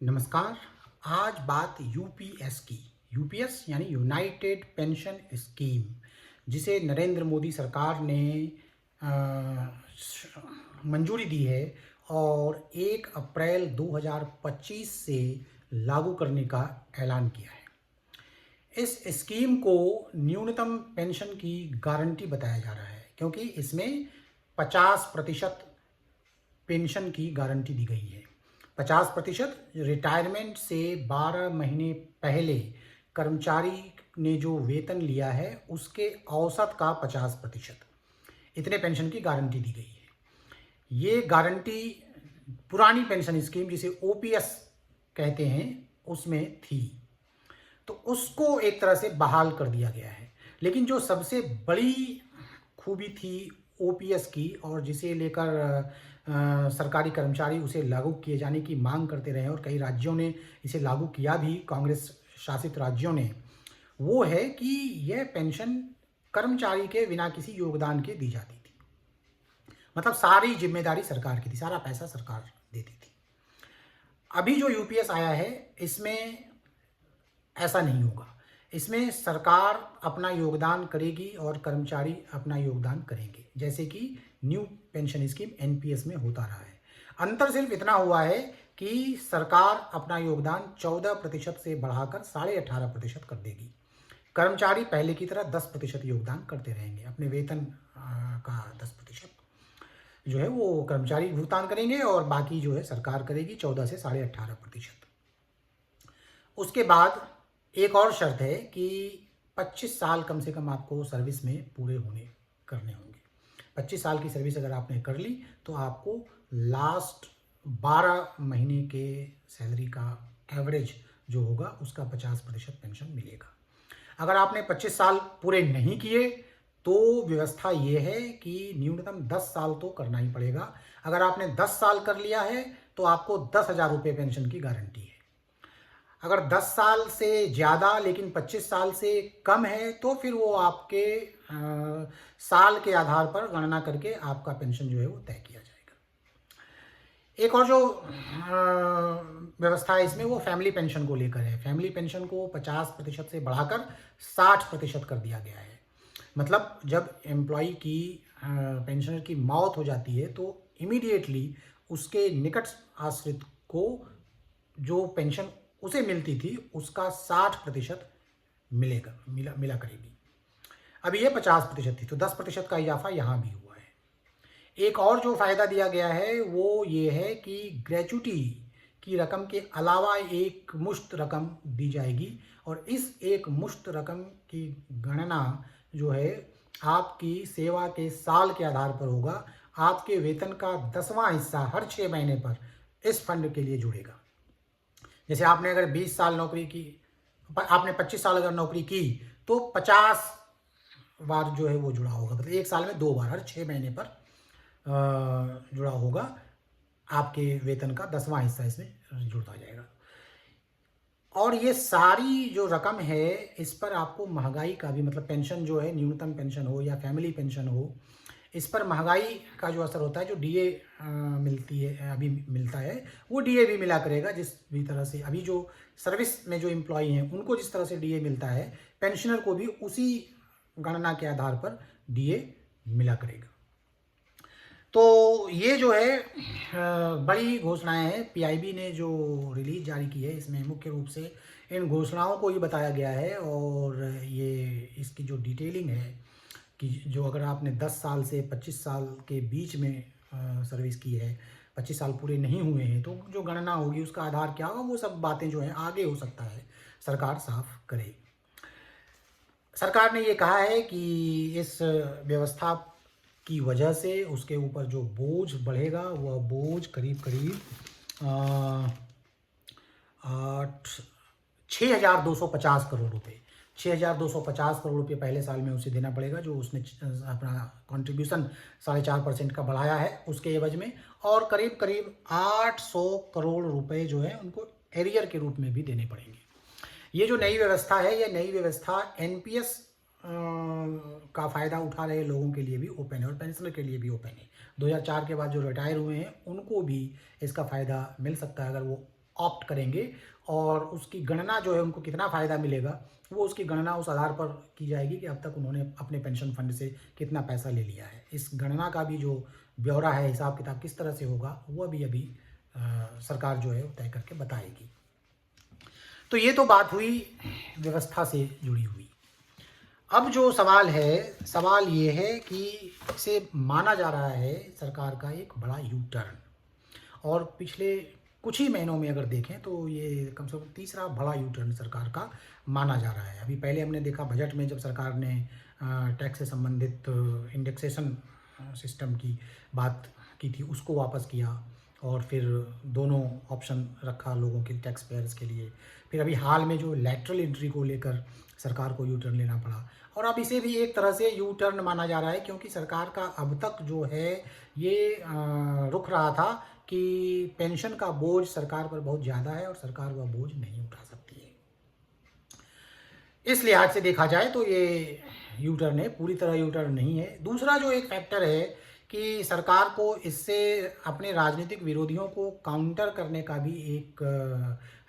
नमस्कार। आज बात यूपीएस की। यूपीएस यानी यूनाइटेड पेंशन स्कीम, जिसे नरेंद्र मोदी सरकार ने अ, मंजूरी दी है और 1 अप्रैल 2025 से लागू करने का ऐलान किया है। इस स्कीम को न्यूनतम पेंशन की गारंटी बताया जा रहा है, क्योंकि इसमें 50% पेंशन की गारंटी दी गई है। 50% रिटायरमेंट से 12 महीने पहले कर्मचारी ने जो वेतन लिया है उसके औसत का 50%, इतने पेंशन की गारंटी दी गई है। ये गारंटी पुरानी पेंशन स्कीम, जिसे ओपीएस कहते हैं, उसमें थी, तो उसको एक तरह से बहाल कर दिया गया है। लेकिन जो सबसे बड़ी खूबी थी ओपीएस की, और जिसे लेकर सरकारी कर्मचारी उसे लागू किए जाने की मांग करते रहे और कई राज्यों ने इसे लागू किया भी, कांग्रेस शासित राज्यों ने, वो है कि यह पेंशन कर्मचारी के बिना किसी योगदान के दी जाती थी। मतलब सारी जिम्मेदारी सरकार की थी, सारा पैसा सरकार देती थी। अभी जो यूपीएस आया है, इसमें ऐसा नहीं होगा। इसमें सरकार अपना योगदान करेगी और कर्मचारी अपना योगदान करेंगे, जैसे कि न्यू पेंशन स्कीम एनपीएस में होता रहा है। अंतर सिर्फ इतना हुआ है कि सरकार अपना योगदान 14% से बढ़ाकर 18.5% कर देगी। कर्मचारी पहले की तरह 10% योगदान करते रहेंगे। अपने वेतन का 10% जो है वो कर्मचारी भुगतान करेंगे और बाकी जो है सरकार करेगी, 14 से 18.5%। उसके बाद एक और शर्त है कि 25 साल कम से कम आपको सर्विस में पूरे करने होंगे। 25 साल की सर्विस अगर आपने कर ली तो आपको लास्ट 12 महीने के सैलरी का एवरेज जो होगा उसका 50% पेंशन मिलेगा। अगर आपने 25 साल पूरे नहीं किए तो व्यवस्था ये है कि न्यूनतम 10 साल तो करना ही पड़ेगा। अगर आपने 10 साल कर लिया है तो आपको 10,000 रुपये पेंशन की गारंटी है। अगर 10 साल से ज़्यादा लेकिन 25 साल से कम है तो फिर वो आपके साल के आधार पर गणना करके आपका पेंशन जो है वो तय किया जाएगा। एक और जो व्यवस्था है इसमें, वो फैमिली पेंशन को लेकर है। फैमिली पेंशन को 50% से बढ़ाकर 60% कर दिया गया है। मतलब जब एम्प्लॉय की पेंशनर की मौत हो जाती है तो इमीडिएटली उसके निकट आश्रित को जो पेंशन उसे मिलती थी उसका 60% मिला करेगी। अभी ये 50% थी, तो 10% का इजाफा यहाँ भी हुआ है। एक और जो फ़ायदा दिया गया है वो ये है कि ग्रेच्युटी की रकम के अलावा एक मुश्त रकम दी जाएगी, और इस एक मुश्त रकम की गणना जो है आपकी सेवा के साल के आधार पर होगा। आपके वेतन का 10वां हिस्सा हर 6 महीने पर इस फंड के लिए जुड़ेगा। जैसे आपने अगर 20 साल नौकरी की, आपने 25 साल अगर नौकरी की तो 50 बार जो है वो जुड़ा होगा। मतलब एक साल में 2 बार, हर 6 महीने पर जुड़ा होगा। आपके वेतन का 10वां हिस्सा इसमें जुड़ता जाएगा। और ये सारी जो रकम है इस पर आपको महंगाई का भी, मतलब पेंशन जो है, न्यूनतम पेंशन हो या फैमिली पेंशन हो, इस पर महंगाई का जो असर होता है, जो डीए मिलती है, अभी मिलता है, वो डीए भी मिला करेगा। जिस भी तरह से अभी जो सर्विस में जो एम्प्लॉई हैं उनको जिस तरह से डीए मिलता है, पेंशनर को भी उसी गणना के आधार पर डीए मिला करेगा। तो ये जो है बड़ी घोषणाएं हैं पीआईबी ने जो रिलीज जारी की है, इसमें मुख्य रूप से इन घोषणाओं को ही बताया गया है। और ये इसकी जो डिटेलिंग है कि जो अगर आपने 10 साल से 25 साल के बीच में सर्विस की है, 25 साल पूरे नहीं हुए हैं, तो जो गणना होगी उसका आधार क्या होगा, वो सब बातें जो हैं आगे हो सकता है सरकार साफ करे। सरकार ने ये कहा है कि इस व्यवस्था की वजह से उसके ऊपर जो बोझ बढ़ेगा वह बोझ करीब करीब 6,250 करोड़ रुपए, 6,250 करोड़ रुपये पहले साल में उसे देना पड़ेगा, जो उसने अपना कंट्रीब्यूशन 4.5% का बढ़ाया है उसके एवज में। और करीब करीब 800 करोड़ रुपए जो है उनको एरियर के रूप में भी देने पड़ेंगे। ये जो नई व्यवस्था है, ये नई व्यवस्था एनपीएस का फ़ायदा उठा रहे लोगों के लिए भी ओपन है और पेंशनर के लिए भी ओपन है। 2004 के बाद जो रिटायर हुए हैं उनको भी इसका फ़ायदा मिल सकता है, अगर वो ऑप्ट करेंगे और उसकी गणना जो है उनको कितना फ़ायदा मिलेगा वो उसकी गणना उस आधार पर की जाएगी कि अब तक उन्होंने अपने पेंशन फंड से कितना पैसा ले लिया है। इस गणना का भी जो ब्यौरा है, हिसाब किताब किस तरह से होगा, वो भी अभी सरकार जो है वो तय करके बताएगी। तो ये तो बात हुई व्यवस्था से जुड़ी हुई। अब जो सवाल है, सवाल ये है कि इसे माना जा रहा है सरकार का एक बड़ा यू टर्न, और पिछले कुछ ही महीनों में अगर देखें तो ये कम से कम तीसरा बड़ा यू टर्न सरकार का माना जा रहा है। अभी पहले हमने देखा बजट में जब सरकार ने टैक्स से संबंधित इंडेक्सेशन सिस्टम की बात की थी, उसको वापस किया, और फिर दोनों ऑप्शन रखा लोगों के, टैक्स पेयर्स के लिए। फिर अभी हाल में जो लैटरल एंट्री को लेकर सरकार को यू टर्न लेना पड़ा, और अब इसे भी एक तरह से यू टर्न माना जा रहा है, क्योंकि सरकार का अब तक जो है ये रुख रहा था कि पेंशन का बोझ सरकार पर बहुत ज़्यादा है और सरकार वह बोझ नहीं उठा सकती है। इस लिहाज से देखा जाए तो ये यू टर्न है, पूरी तरह यू टर्न नहीं है। दूसरा जो एक फैक्टर है कि सरकार को इससे अपने राजनीतिक विरोधियों को काउंटर करने का भी एक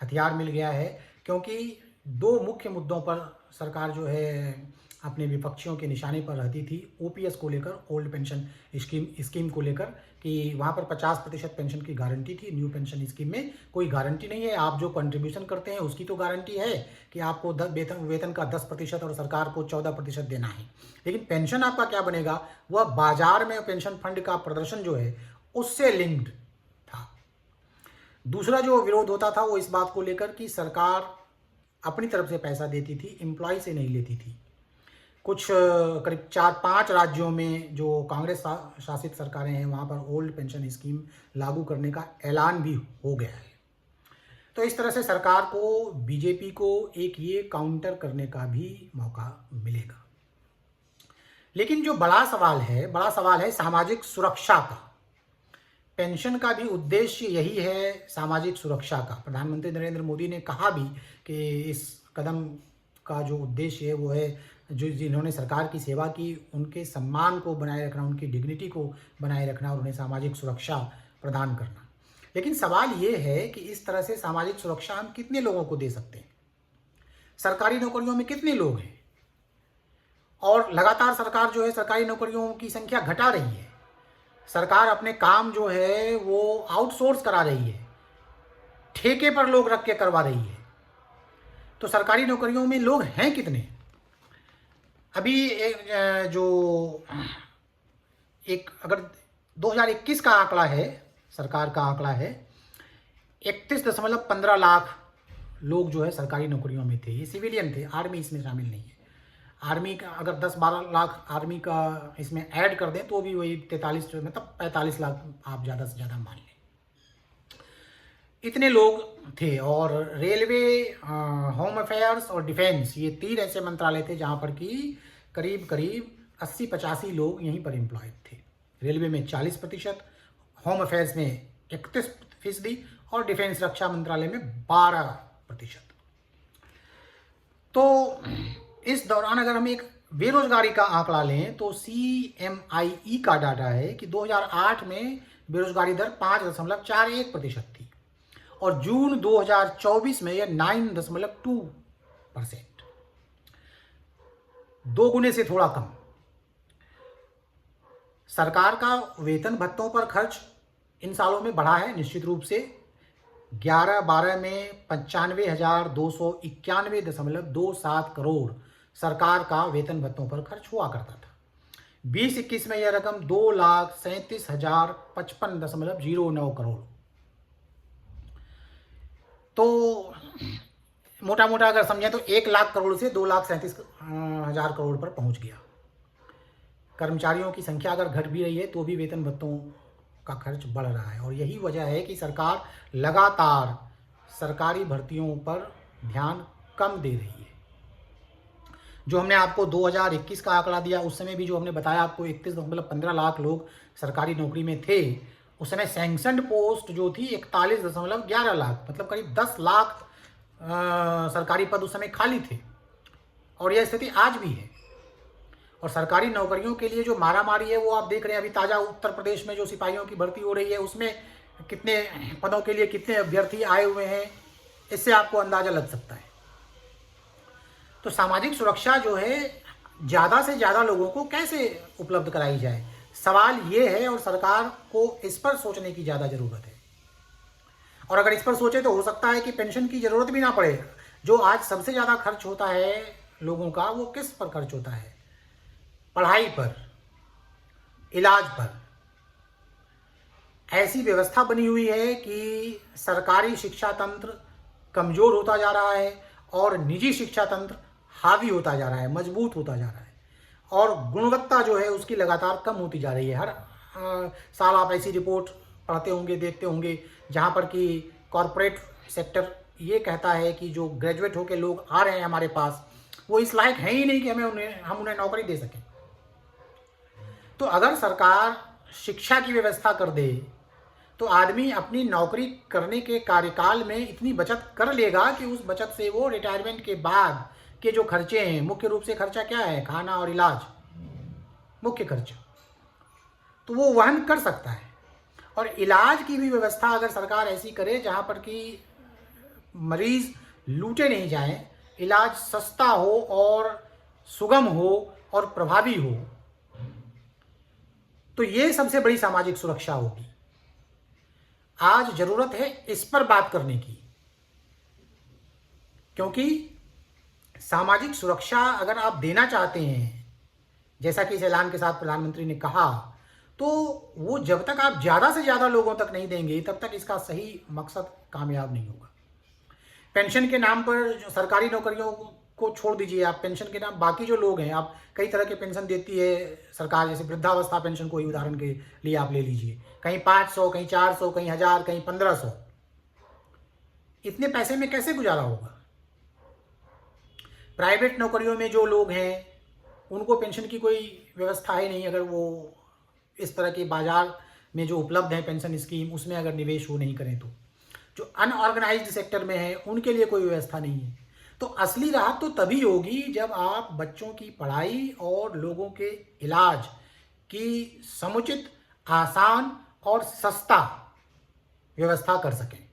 हथियार मिल गया है, क्योंकि दो मुख्य मुद्दों पर सरकार जो है अपने विपक्षियों के निशाने पर रहती थी। ओपीएस को लेकर, ओल्ड पेंशन स्कीम को लेकर, कि वहाँ पर 50% पेंशन की गारंटी थी। न्यू पेंशन स्कीम में कोई गारंटी नहीं है। आप जो कंट्रीब्यूशन करते हैं उसकी तो गारंटी है कि आपको वेतन का 10% और सरकार को 14% देना है, लेकिन पेंशन आपका क्या बनेगा, वह बाजार में पेंशन फंड का प्रदर्शन जो है उससे लिंक्ड था। दूसरा जो विरोध होता था वो इस बात को लेकर कि सरकार अपनी तरफ से पैसा देती थी, एम्प्लॉय से नहीं लेती थी। कुछ करीब 4-5 राज्यों में जो कांग्रेस शासित सरकारें हैं वहाँ पर ओल्ड पेंशन स्कीम लागू करने का ऐलान भी हो गया है। तो इस तरह से सरकार को, बीजेपी को एक ये काउंटर करने का भी मौका मिलेगा। लेकिन जो बड़ा सवाल है सामाजिक सुरक्षा का। पेंशन का भी उद्देश्य यही है, सामाजिक सुरक्षा का। प्रधानमंत्री नरेंद्र मोदी ने कहा भी कि इस कदम का जो उद्देश्य है वो है, जो जिन्होंने सरकार की सेवा की उनके सम्मान को बनाए रखना, उनकी डिग्निटी को बनाए रखना और उन्हें सामाजिक सुरक्षा प्रदान करना। लेकिन सवाल ये है कि इस तरह से सामाजिक सुरक्षा हम कितने लोगों को दे सकते हैं? सरकारी नौकरियों में कितने लोग हैं? और लगातार सरकार जो है सरकारी नौकरियों की संख्या घटा रही है। सरकार अपने काम जो है वो आउटसोर्स करा रही है, ठेके पर लोग रख के करवा रही है। तो सरकारी नौकरियों में लोग हैं कितने? अभी अगर 2021 का आंकड़ा है, सरकार का आंकड़ा है, 31.15 लाख लोग जो है सरकारी नौकरियों में थे। ये सिविलियन थे, आर्मी इसमें शामिल नहीं है। आर्मी का अगर 10-12 लाख आर्मी का इसमें ऐड कर दें तो भी वही 45 लाख आप ज़्यादा से ज़्यादा मान लें, इतने लोग थे। और रेलवे, होम अफेयर्स और डिफेंस, ये 3 ऐसे मंत्रालय थे जहाँ पर कि करीब 80-85 लोग यहीं पर एम्प्लॉयड थे। रेलवे में 40%, होम अफेयर्स में 31% और डिफेंस रक्षा मंत्रालय में 12%। तो इस दौरान अगर हम एक बेरोजगारी का आंकड़ा लें तो CMIE का डाटा है कि 2008 में बेरोजगारी दर 5.41% थी और जून 2024 में यह 9.2%, 2 गुने से थोड़ा कम। सरकार का वेतन भत्तों पर खर्च इन सालों में बढ़ा है निश्चित रूप से। 11-12 में 95,291.27 करोड़ सरकार का वेतन भत्तों पर खर्च हुआ करता था। 20-21 में यह रकम 2,37,055.09 करोड़। तो मोटा मोटा अगर समझें तो 1 लाख करोड़ से 2,37,000 करोड़ पर पहुंच गया। कर्मचारियों की संख्या अगर घट भी रही है तो भी वेतन भत्तों का खर्च बढ़ रहा है, और यही वजह है कि सरकार लगातार सरकारी भर्तियों पर ध्यान कम दे रही है। जो हमने आपको 2021 का आंकड़ा दिया, उस समय भी जो हमने बताया आपको 31.15 लाख लोग सरकारी नौकरी में थे, उस समय सैंक्शनड पोस्ट जो थी 41.11 लाख, मतलब करीब 10 लाख सरकारी पद उस समय खाली थे, और यह स्थिति आज भी है। और सरकारी नौकरियों के लिए जो मारामारी है वो आप देख रहे हैं। अभी ताज़ा उत्तर प्रदेश में जो सिपाहियों की भर्ती हो रही है उसमें कितने पदों के लिए कितने अभ्यर्थी आए हुए हैं, इससे आपको अंदाज़ा लग सकता है। तो सामाजिक सुरक्षा जो है ज़्यादा से ज़्यादा लोगों को कैसे उपलब्ध कराई जाए, सवाल ये है, और सरकार को इस पर सोचने की ज़्यादा ज़रूरत है। और अगर इस पर सोचे तो हो सकता है कि पेंशन की ज़रूरत भी ना पड़े। जो आज सबसे ज़्यादा खर्च होता है लोगों का, वो किस पर खर्च होता है? पढ़ाई पर, इलाज पर। ऐसी व्यवस्था बनी हुई है कि सरकारी शिक्षा तंत्र कमज़ोर होता जा रहा है और निजी शिक्षा तंत्र हावी होता जा रहा है, मजबूत होता जा रहा है, और गुणवत्ता जो है उसकी लगातार कम होती जा रही है। हर साल आप ऐसी रिपोर्ट पढ़ते होंगे, देखते होंगे, जहाँ पर कि कॉरपोरेट सेक्टर ये कहता है कि जो ग्रेजुएट होकर लोग आ रहे हैं हमारे पास, वो इस लायक हैं ही नहीं कि हम उन्हें नौकरी दे सकें। तो अगर सरकार शिक्षा की व्यवस्था कर दे तो आदमी अपनी नौकरी करने के कार्यकाल में इतनी बचत कर लेगा कि उस बचत से वो रिटायरमेंट के बाद के जो खर्चे हैं, मुख्य रूप से खर्चा क्या है, खाना और इलाज, मुख्य खर्च, तो वो वहन कर सकता है। और इलाज की भी व्यवस्था अगर सरकार ऐसी करे जहाँ पर कि मरीज लूटे नहीं जाएं, इलाज सस्ता हो और सुगम हो और प्रभावी हो, तो ये सबसे बड़ी सामाजिक सुरक्षा होगी। आज जरूरत है इस पर बात करने की, क्योंकि सामाजिक सुरक्षा अगर आप देना चाहते हैं, जैसा कि इस ऐलान के साथ प्रधानमंत्री ने कहा, तो वो जब तक आप ज़्यादा से ज़्यादा लोगों तक नहीं देंगे, तब तक इसका सही मकसद कामयाब नहीं होगा। पेंशन के नाम पर जो सरकारी नौकरियों को छोड़ दीजिए, आप पेंशन के नाम बाकी जो लोग हैं, आप कई तरह के पेंशन देती है सरकार, जैसे वृद्धावस्था पेंशन को ही उदाहरण के लिए आप ले लीजिए, कहीं 500, कहीं 400, कहीं 1000, कहीं 1500। इतने पैसे में कैसे गुजारा होगा? प्राइवेट नौकरियों में जो लोग हैं उनको पेंशन की कोई व्यवस्था है नहीं। अगर वो इस तरह के बाजार में जो उपलब्ध है पेंशन स्कीम, उसमें अगर निवेश वो नहीं करें, तो जो अनऑर्गेनाइज्ड सेक्टर में है उनके लिए कोई व्यवस्था नहीं है। तो असली राहत तो तभी होगी जब आप बच्चों की पढ़ाई और लोगों के इलाज की समुचित, आसान और सस्ता व्यवस्था कर सकें।